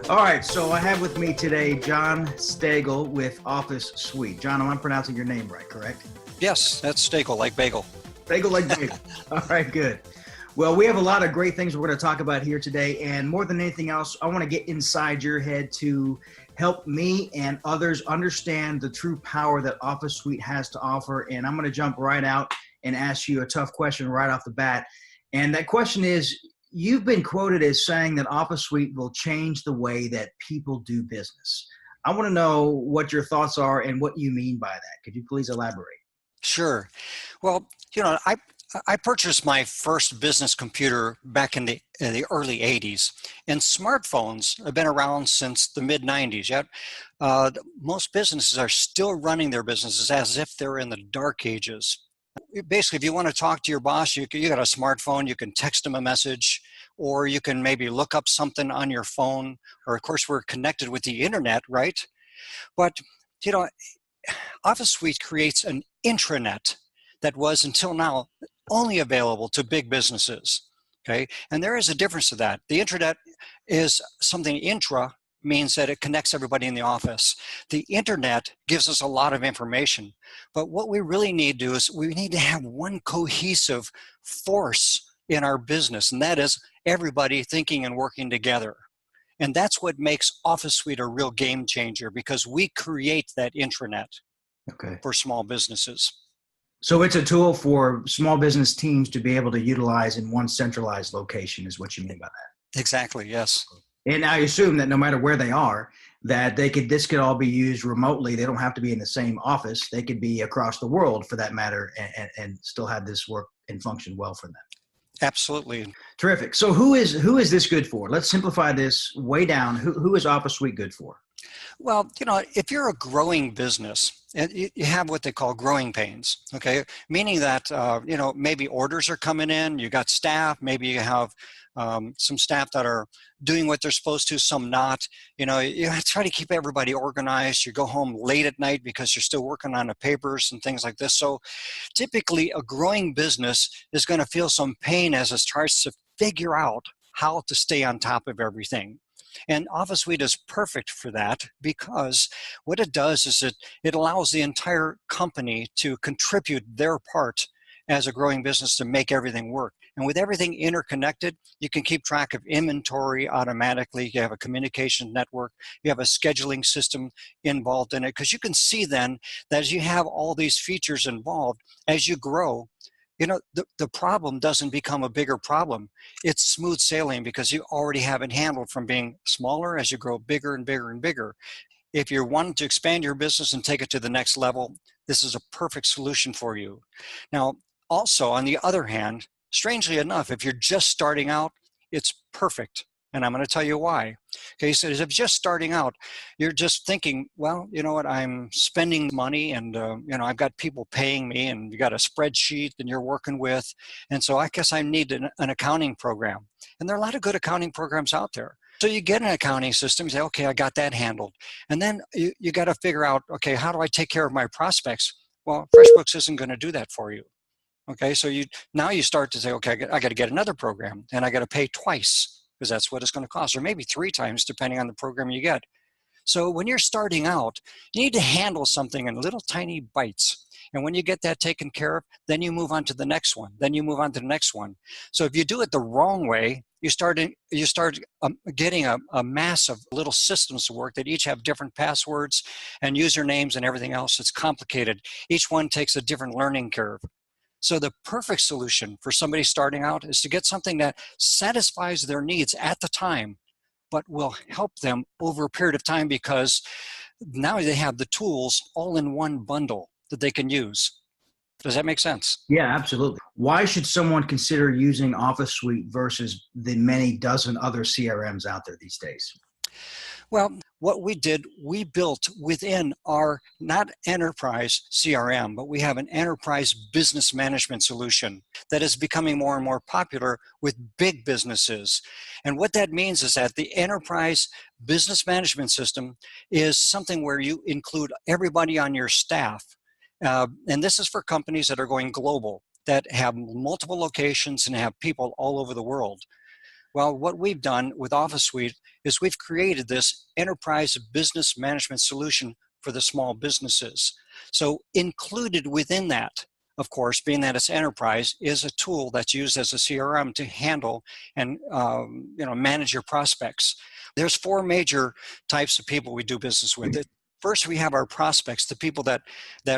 All right, so I have with me today John Stagl with Office Sweeet. John, I'm pronouncing your name right, correct? Yes, that's Stagl, like bagel. Bagel like bagel. All right, good. Well, we have a lot of great things we're going to talk about here today, and more than anything else, I want to get inside your head to help me and others understand the true power that Office Sweeet has to offer, and I'm going to jump right out and ask you a tough question right off the bat. And that question is, you've been quoted as saying that Office Sweeet will change the way that people do business. I want to know what your thoughts are and what you mean by that. Could you please elaborate? Sure. Well, I purchased my first business computer back in the early 80s, and smartphones have been around since the mid 90s. Yet, most businesses are still running their businesses as if they're in the dark ages. Basically, if you want to talk to your boss, you got a smartphone, you can text them a message, or you can maybe look up something on your phone, or of course we're connected with the internet, right? But, you know, Office Suite creates an intranet that was until now only available to big businesses, okay? And there is a difference to that. The intranet is something intra means that it connects everybody in the office. The internet gives us a lot of information, but what we really need to do is we need to have one cohesive force in our business, and that is everybody thinking and working together. And that's what makes Office Suite a real game changer, because we create that intranet for small businesses. So it's a tool for small business teams to be able to utilize in one centralized location is what you mean by that. Exactly, yes. And I assume that no matter where they are, that this could all be used remotely. They don't have to be in the same office. They could be across the world for that matter and still have this work and function well for them. Absolutely. Terrific. So who is this good for? Let's simplify this way down. Who is Office Suite good for? Well, if you're a growing business, and you have what they call growing pains, okay? Meaning that, maybe orders are coming in, you got staff, maybe you have some staff that are doing what they're supposed to, some not. You try to keep everybody organized. You go home late at night because you're still working on the papers and things like this. So typically a growing business is going to feel some pain as it tries to figure out how to stay on top of everything. And Office Suite is perfect for that, because what it does is it allows the entire company to contribute their part as a growing business to make everything work. And with everything interconnected, you can keep track of inventory automatically. You have a communication network. You have a scheduling system involved in it, because you can see then that as you have all these features involved, as you grow, the problem doesn't become a bigger problem. It's smooth sailing because you already have it handled from being smaller as you grow bigger and bigger and bigger. If you're wanting to expand your business and take it to the next level, this is a perfect solution for you. Now, also, on the other hand, strangely enough, if you're just starting out, it's perfect. And I'm going to tell you why. Okay, so if just starting out, you're just thinking, well, you know what, I'm spending money and, I've got people paying me and you got a spreadsheet that you're working with. And so I guess I need an accounting program. And there are a lot of good accounting programs out there. So you get an accounting system, you say, okay, I got that handled. And then you got to figure out, okay, how do I take care of my prospects? Well, FreshBooks isn't going to do that for you. Okay, so now you start to say, okay, I got to get another program and I got to pay twice, because that's what it's going to cost, or maybe 3 times depending on the program you get. So when you're starting out, you need to handle something in little tiny bites. And when you get that taken care of, then you move on to the next one. Then you move on to the next one. So if you do it the wrong way, you start getting a mass of little systems to work that each have different passwords and usernames and everything else. It's complicated. Each one takes a different learning curve. So the perfect solution for somebody starting out is to get something that satisfies their needs at the time, but will help them over a period of time, because now they have the tools all in one bundle that they can use. Does that make sense? Yeah, absolutely. Why should someone consider using Office Suite versus the many dozen other CRMs out there these days? Well, what we did, we built within our, not enterprise CRM, but we have an enterprise business management solution that is becoming more and more popular with big businesses. And what that means is that the enterprise business management system is something where you include everybody on your staff. And this is for companies that are going global, that have multiple locations and have people all over the world. Well, what we've done with Office Suite is we've created this enterprise business management solution for the small businesses. So included within that, of course, being that it's enterprise, is a tool that's used as a CRM to handle and manage your prospects. There's 4 major types of people we do business with. First, we have our prospects, the people that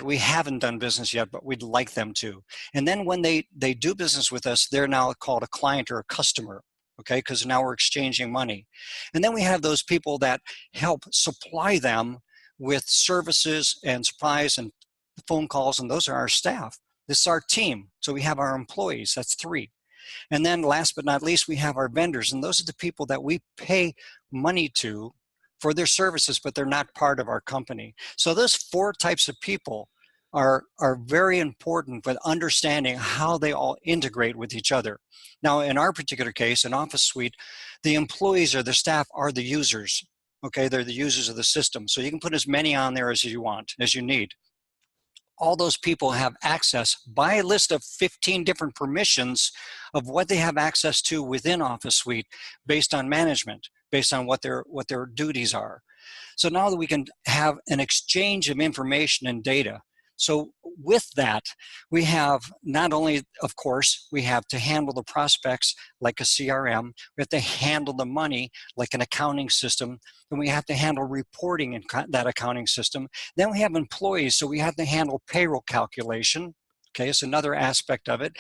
we haven't done business yet, but we'd like them to. And then when they do business with us, they're now called a client or a customer, okay? Because now we're exchanging money. And then we have those people that help supply them with services and supplies and phone calls, and those are our staff. This is our team. So we have our employees, that's 3. And then last but not least, we have our vendors, and those are the people that we pay money to for their services, but they're not part of our company. So those 4 types of people are very important with understanding how they all integrate with each other. Now, in our particular case, in Office Suite, the employees or the staff are the users. Okay, they're the users of the system. So you can put as many on there as you want, as you need. All those people have access by a list of 15 different permissions of what they have access to within Office Suite based on management, based on what their duties are. So now that we can have an exchange of information and data. So with that, we have not only, of course, we have to handle the prospects like a CRM, we have to handle the money like an accounting system, and we have to handle reporting in that accounting system. Then we have employees, so we have to handle payroll calculation. Okay, it's another aspect of it.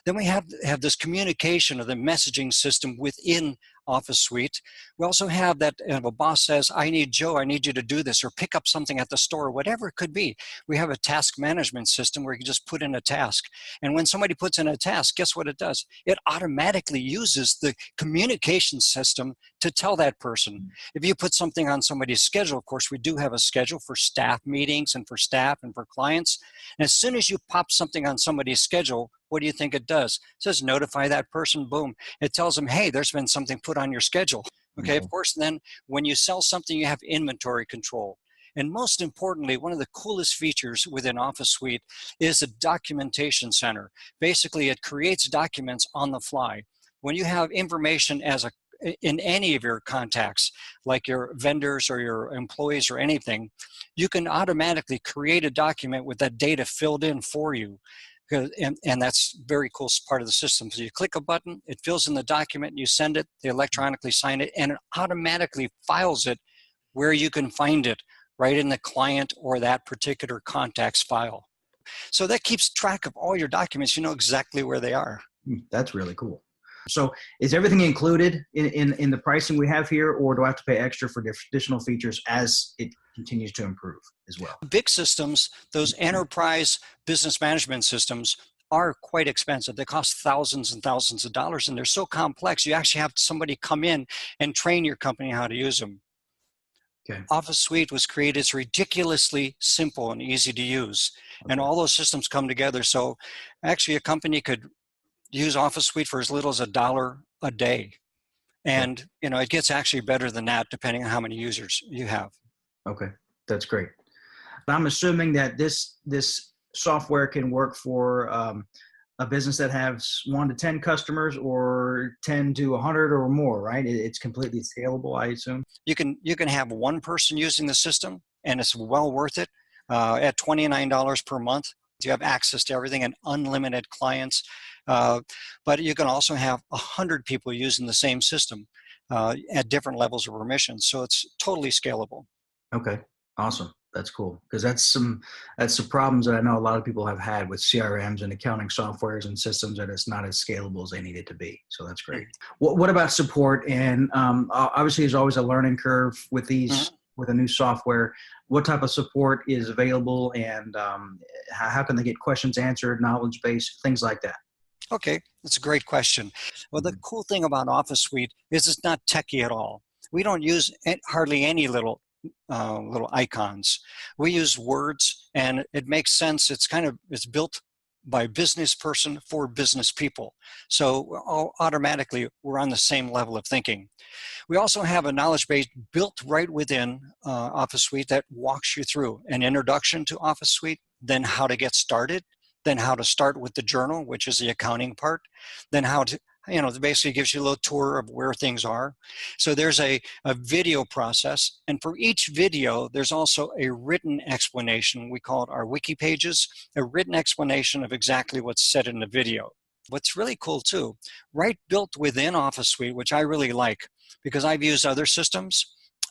Then we have this communication of the messaging system within Office Suite. We also have that if a boss says, I need Joe, I need you to do this, or pick up something at the store, whatever it could be. We have a task management system where you can just put in a task. And when somebody puts in a task, guess what it does? It automatically uses the communication system to tell that person. If you put something on somebody's schedule, of course, we do have a schedule for staff meetings and for staff and for clients. And as soon as you pop something on somebody's schedule, what do you think it does? It says notify that person, boom. It tells them, hey, there's been something put on your schedule. Okay, of course, then when you sell something, you have inventory control. And most importantly, one of the coolest features within Office Suite is a documentation center. Basically, it creates documents on the fly. When you have information in any of your contacts, like your vendors or your employees or anything, you can automatically create a document with that data filled in for you. And that's a very cool part of the system. So you click a button, it fills in the document, you send it, they electronically sign it, and it automatically files it where you can find it, right in the client or that particular contact's file. So that keeps track of all your documents. You know exactly where they are. That's really cool. So is everything included in the pricing we have here, or do I have to pay extra for additional features as it continues to improve as well? Big systems, those enterprise business management systems, are quite expensive. They cost thousands and thousands of dollars, and they're so complex, you actually have somebody come in and train your company how to use them. Okay. Office Suite was created, it's ridiculously simple and easy to use. Okay. And all those systems come together. So actually a company could use Office Suite for as little as $1 a day. And it gets actually better than that depending on how many users you have. Okay, that's great. I'm assuming that this software can work for a business that has 1 to 10 customers or 10 to 100 or more, right? It's completely scalable, I assume. You can have one person using the system, and it's well worth it. At $29 per month, you have access to everything and unlimited clients. But you can also have 100 people using the same system at different levels of permission. So it's totally scalable. Okay, awesome. That's cool, because that's some problems that I know a lot of people have had with CRMs and accounting softwares and systems, that it's not as scalable as they need it to be. So that's great. What about support? And obviously, there's always a learning curve with these with a new software. What type of support is available, and how can they get questions answered, knowledge base, things like that? Okay, that's a great question. Well, the cool thing about Office Suite is it's not techy at all. We don't use hardly any little icons. We use words, and it makes sense. It's built by business person for business people. So automatically we're on the same level of thinking. We also have a knowledge base built right within Office Suite that walks you through an introduction to Office Suite, then how to get started, then how to start with the journal, which is the accounting part, then how it basically gives you a little tour of where things are. So there's a video process, and for each video, there's also a written explanation. We call it our wiki pages, a written explanation of exactly what's said in the video. What's really cool too, right built within Office Suite, which I really like, because I've used other systems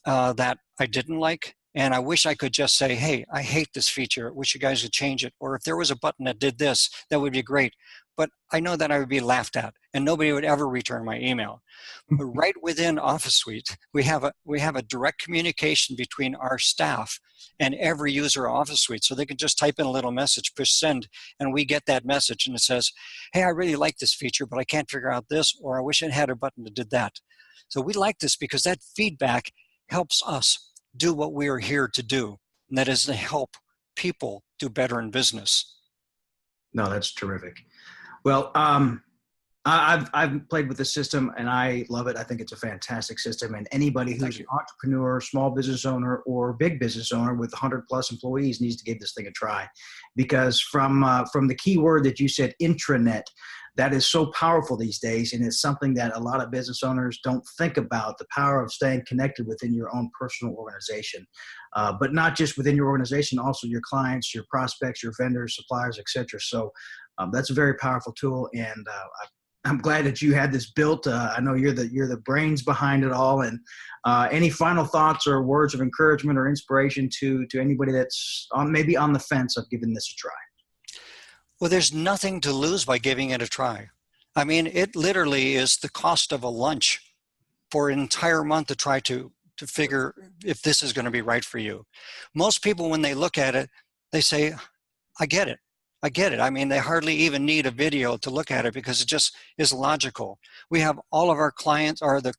that I didn't like, and I wish I could just say, hey, I hate this feature, I wish you guys would change it, or if there was a button that did this, that would be great. But I know that I would be laughed at, and nobody would ever return my email. But right within Office Suite, we have a direct communication between our staff and every user of Office Suite. So they can just type in a little message, push send, and we get that message, and it says, hey, I really like this feature, but I can't figure out this, or I wish it had a button that did that. So we like this because that feedback helps us do what we are here to do, and that is to help people do better in business. No, that's terrific. Well, I've played with the system and I love it. I think it's a fantastic system, and anybody who's an entrepreneur, small business owner, or big business owner with 100+ employees needs to give this thing a try, because from the key word that you said, intranet, that is so powerful these days, and it's something that a lot of business owners don't think about, the power of staying connected within your own personal organization, but not just within your organization, also your clients, your prospects, your vendors, suppliers, etc. So that's a very powerful tool, and I'm glad that you had this built. I know you're the brains behind it all. And any final thoughts or words of encouragement or inspiration to anybody that's maybe on the fence of giving this a try? Well, there's nothing to lose by giving it a try. I mean, it literally is the cost of a lunch for an entire month to try to figure if this is going to be right for you. Most people, when they look at it, they say, I get it. I get it. I mean, they hardly even need a video to look at it because it just is logical. We have all of our clients or the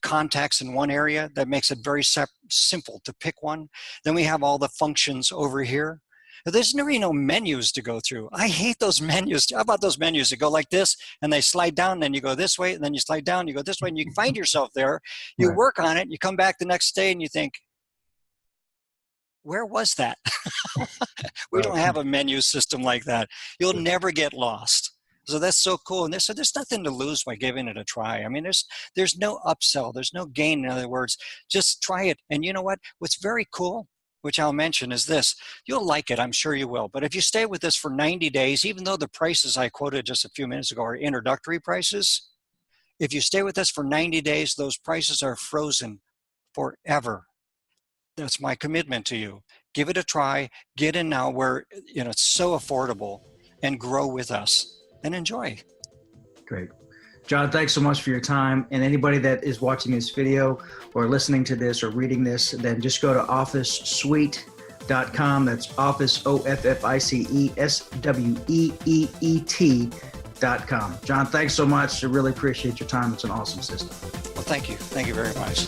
contacts in one area that makes it very simple to pick one. Then we have all the functions over here. There's really no menus to go through. I hate those menus. How about those menus that go like this and they slide down, and then you go this way, and then you slide down, you go this way, and you find yourself there. You work on it, you come back the next day and you think, where was that? We don't have a menu system like that. You'll never get lost. So that's so cool. And there's nothing to lose by giving it a try. I mean, there's no upsell. There's no gain. In other words, just try it. And you know what? What's very cool, which I'll mention, is this. You'll like it. I'm sure you will. But if you stay with this for 90 days, even though the prices I quoted just a few minutes ago are introductory prices, if you stay with us for 90 days, those prices are frozen forever. That's my commitment to you. Give it a try. Get in now where it's so affordable, and grow with us and enjoy. Great. John, thanks so much for your time. And anybody that is watching this video or listening to this or reading this, then just go to OfficeSweeet.com. That's Office, OfficeSweeet.com. John, thanks so much. I really appreciate your time. It's an awesome system. Well, thank you. Thank you very much.